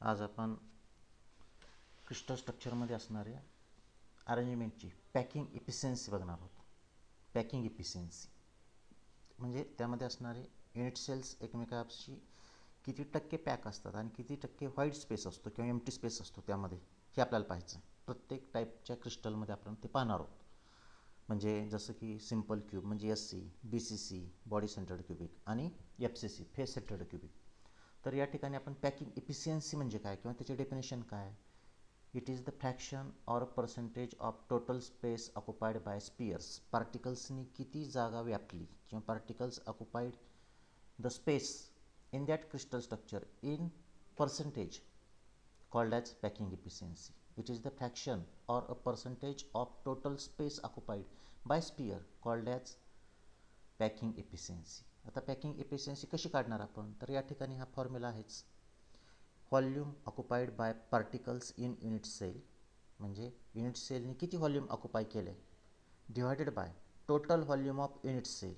आज आपण क्रिस्टल स्ट्रक्चरमध्ये असणाऱ्या अरेंजमेंटची पॅकिंग इफिशियन्सी बघणार आहोत. पॅकिंग इफिशियन्सी म्हणजे त्यामध्ये असणारे युनिट सेल्स एकमेकांशी किती टक्के पॅक असतात आणि किती टक्के व्हाईट स्पेस असतो किंवा एम्प्टी स्पेस असतो त्यामध्ये, हे आपल्याला पाहायचं आहे. प्रत्येक टाईपच्या क्रिस्टलमध्ये आपण ते पाहणार आहोत. म्हणजे जसं की सिम्पल क्यूब म्हणजे SC, BCC body centred cubic आणि FCC फेस सेंटर्ड क्यूबिक. तर या ठिकाणी आपण पॅकिंग इफिशियन्सी म्हणजे काय किंवा त्याचे डेफिनेशन काय. It is the fraction or percentage of total space occupied by spheres. पार्टिकल्सनी किती जागा व्यापली किंवा particles occupied the space in that crystal structure in percentage called as packing efficiency. It is the fraction or a percentage of total space occupied by sphere called as packing efficiency. आता packing efficiency कशी काढणार आपण, तर या ठिकाणी हा formula आहेच. Volume occupied by particles in unit cell म्हणजे युनिट सेलने किती व्हॉल्यूम ऑक्युपाय केलं आहे divided by total volume of unit cell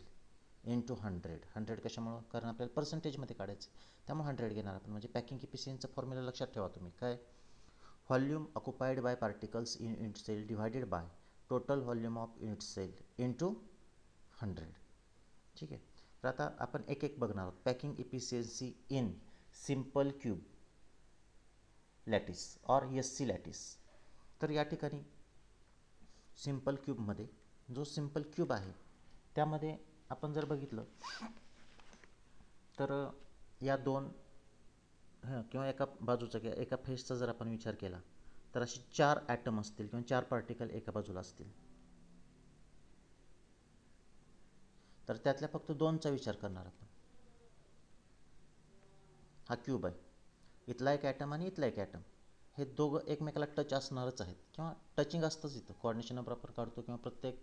into 100. कशामुळं, कारण आपल्याला पर्सेंटेजमध्ये काढायचं त्यामुळे 100 घेणार आपण. म्हणजे पॅकिंग इफिशियन्सीचा फॉर्म्युला लक्षात ठेवा तुम्ही. काय, volume occupied by particles in unit cell divided by total volume of unit cell into 100. ठीक आहे. तर आता आपण एक एक बघणार आहोत. Packing efficiency in simple cube lattice or SC lattice. तर या ठिकाणी सिम्पल क्यूबमध्ये जो सिम्पल क्यूब आहे त्यामध्ये आपण जर बघितलं तर या दोन किंवा एका बाजूचा किंवा एका फेसचा जर आपण विचार केला तर अशी 4 ॲटम असतील किंवा 4 पार्टिकल एका बाजूला असतील. तर त्यातल्या फक्त 2चा विचार करणार आपण. हा क्यूब आहे, इथला एक ॲटम आणि इथला एक ॲटम, हे दोघं एकमेकाला टच असणारच आहेत किंवा टचिंग असतंच. इथं कोऑर्डिनेशन बरोबर काढतो किंवा प्रत्येक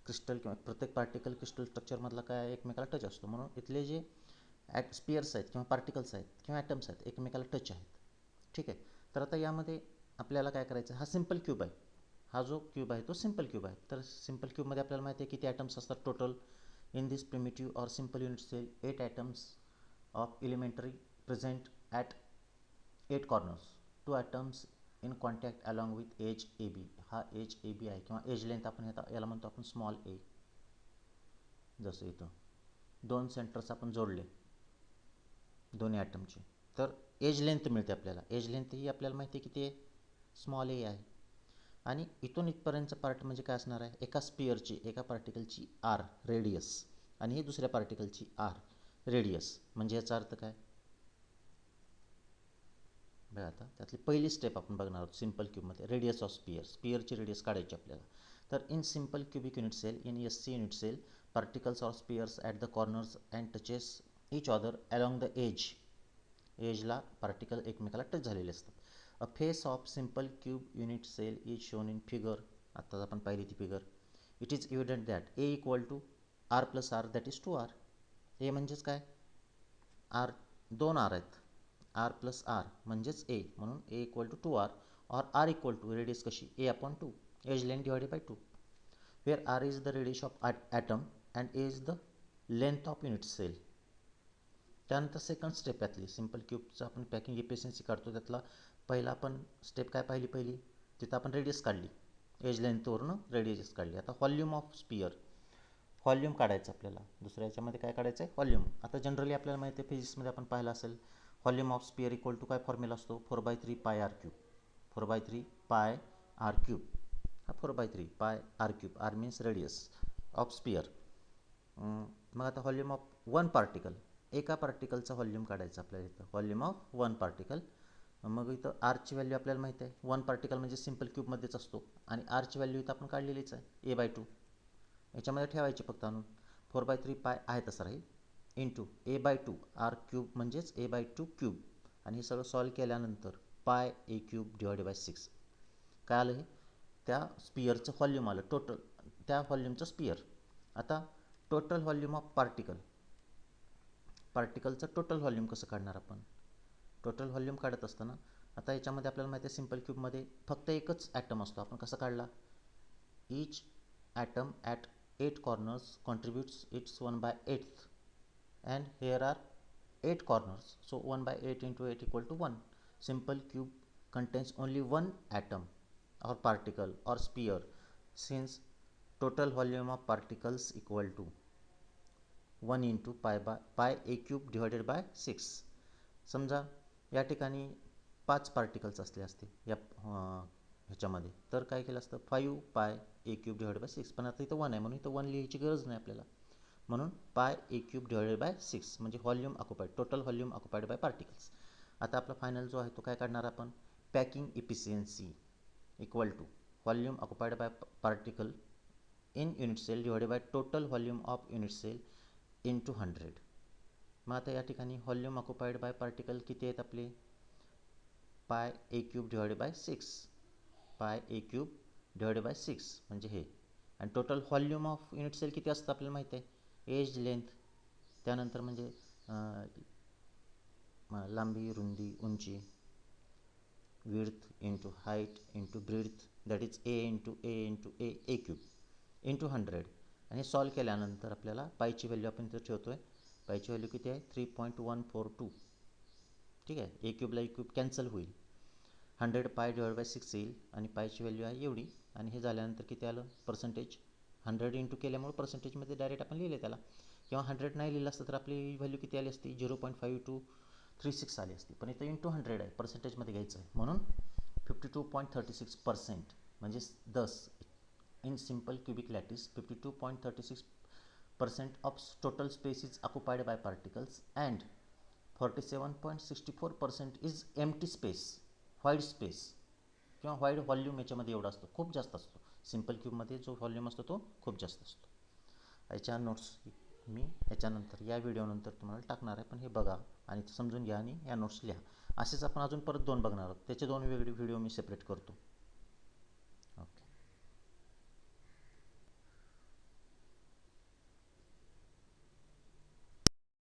क्रिस्टल किंवा प्रत्येक पार्टिकल क्रिस्टल स्ट्रक्चरमधला काय एकमेकाला टच असतो. म्हणून इथले जे स्पियर्स आहेत किंवा पार्टिकल्स आहेत किंवा ॲटम्स आहेत एकमेकाला टच आहेत. ठीक आहे. तर आता यामध्ये आपल्याला काय करायचं, हा सिम्पल क्यूब आहे. हा जो क्यूब आहे तो सिम्पल क्यूब आहे. तर सिम्पल क्यूबमध्ये आपल्याला माहिती आहे किती ॲटम्स असतात total. In this primitive or simple unit cell 8 atoms of elementary present at 8 corners. 2 atoms in contact along with edge AB. हा एज AB आहे किंवा एज लेंथ आपण याला म्हणतो आपण स्मॉल a. जसं इथं 2 सेंटर्स आपण जोडले दोन्ही ॲटमचे तर एज लेंथ मिळते आपल्याला. एज लेंथ ही आपल्याला माहिती आहे किती आहे, स्मॉल a आहे. आणि इथून इथपर्यंतचं पार्ट म्हणजे काय असणार आहे, एका स्पियरची एका पार्टिकलची R रेडियस आणि ही दुसऱ्या पार्टिकलची R रेडियस. म्हणजे याचा अर्थ काय बघा. आता त्यातली पहिली स्टेप आपण बघणार आहोत सिम्पल क्यूबमध्ये. रेडियस ऑफ स्पियर, स्पियरची रेडियस काढायची आपल्याला. तर in simple cubic unit cell in SC unit cell particles or spheres at the corners and touches each other along the edge. एजला पार्टिकल एकमेकाला टच झालेले असतात. A face of simple cube unit cell is shown in figure. आत्ताच आपण पाहिली ती figure. It is evident that A equal to R plus R that is 2R. A म्हणजेच काय, R 2R आहेत, R प्लस R म्हणजेच A, म्हणून A equal to 2R or R equal to radius कशी A/2 edge length divided by 2 where R is the radius of atom and A is the length of unit cell. त्यानंतर second step यातली simple क्यूबचं आपण packing efficiency काढतो. त्यातला पहिला आपण step काय पाहिली, पहिली तिथं आपण रेडियस काढली, एज लेंथवरून रेडियस काढली. आता व्हॉल्यूम ऑफ स्पियर, व्हॉल्यूम काढायचं आपल्याला. दुसऱ्या याच्यामध्ये काय काढायचं आहे, व्हॉल्यूम. आता जनरली आपल्याला माहिती आहे फिजिक्समध्ये आपण पाहिलं असेल volume of sphere equal to काय फॉर्म्युला असतो, 4/3 pi R cube. 4/3 pi R cube. हा 4/3 pi R cube. R means radius of sphere. मग आता व्हॉल्यूम ऑफ वन पार्टिकल, एका पार्टिकलचा व्हॉल्यूम काढायचं आपल्याला. इथं व्हॉल्यूम ऑफ वन पार्टिकल. मग इथं आरची व्हॅल्यू आपल्याला माहिती आहे, वन पार्टिकल म्हणजे सिम्पल क्यूबमध्येच असतो आणि आरची व्हॅल्यू इथं आपण काढलेलीच आहे A/2. याच्यामध्ये ठेवायची फक्त आणून 4/3 पाय आहे तसं राहील इंटू A/2 आर क्यूब म्हणजेच A/2 क्यूब. आणि हे सगळं सॉल्व केल्यानंतर पाय A क्यूब डिवायडेड बाय 6 काय आलं, हे त्या स्पियरचं व्हॉल्यूम आलं टोटल, त्या व्हॉल्यूमचं स्पियर. आता टोटल व्हॉल्यूम ऑफ पार्टिकल, पार्टिकलचं टोटल व्हॉल्यूम कसं काढणार आपण. टोटल व्हॉल्यूम काढत असताना आता याच्यामध्ये आपल्याला माहिती आहे सिम्पल क्यूबमध्ये फक्त एकच ॲटम असतो. आपण कसा काढला, each atom at 8 corners contributes its 1/8 and here are 8 corners, so 1/8 into 8 equal to 1. simple cube contains only one atom or particle or sphere, since total volume of particles equal to 1 into pi a cube divided by 6. समजा या ठिकाणी 5 particles असले असते या ह्याच्यामध्ये, तर काय केलं असतं 5 पाय ए क्यूब डिवाइड बाय 6, पण आता इथं 1 आहे म्हणून इथं 1 लिहायची गरज नाही आपल्याला, म्हणून पाय ए क्यूब डिवाइडेड बाय 6 म्हणजे volume occupied, total volume occupied by particles. आता आपला फायनल जो आहे तो काय काढणार आपण, packing efficiency equal to volume occupied by particle in unit cell divided by total volume of unit cell into 100. मग आता या ठिकाणी व्हॉल्यूम ऑक्युपाईड बाय पार्टिकल किती आहेत आपले, पाय ए क्यूब डिवाइडेड बाय 6, पाय ए क्यूब डिवाइडेड बाय 6 म्हणजे हे, आणि total volume of unit cell किती असतं आपल्याला माहिती आहे, एज लेंथ, त्यानंतर म्हणजे लांबी रुंदी उंची, width into height into breadth, that is A into A cube into 100. आणि हे सॉल्व केल्यानंतर आपल्याला पायची व्हॅल्यू आपण इथं ठेवतो आहे, पायची व्हॅल्यू किती आहे 3.142. ठीक आहे, ए क्यूबला ए क्यूब कॅन्सल होईल, 100 पाय डिवाइड बाय 6 येईल आणि पायची व्हॅल्यू आहे एवढी. आणि हे झाल्यानंतर किती आलं पर्सेंटेज, 100 इंटू केल्यामुळे पर्सेंटेजमध्ये डायरेक्ट आपण लिहिले त्याला, किंवा 100 नाही लिहिलं असतं तर आपली व्हॅल्यू किती आली असती 0.5236 आली असती, पण इथं इंटू 100 आहे, पर्सेंटेजमध्ये घ्यायचं आहे म्हणून 52.36% म्हणजे 10 in simple cubic lattice 52.36% of total space is occupied by particles and 47.64% is empty space, void space किंवा void volume याच्यामध्ये एवढा असतो, खूप जास्त असतो. सिम्पल क्यूबमध्ये जो व्हॉल्यूम असतो तो खूप जास्त असतो. याच्या नोट्स मी याच्यानंतर या व्हिडिओनंतर तुम्हाला टाकणार आहे, पण हे बघा आणि समजून घ्या आणि या नोट्स लिहा. असेच आपण अजून परत 2 बघणार आहोत, त्याचे 2 वेगळे व्हिडिओ मी सेपरेट करतो.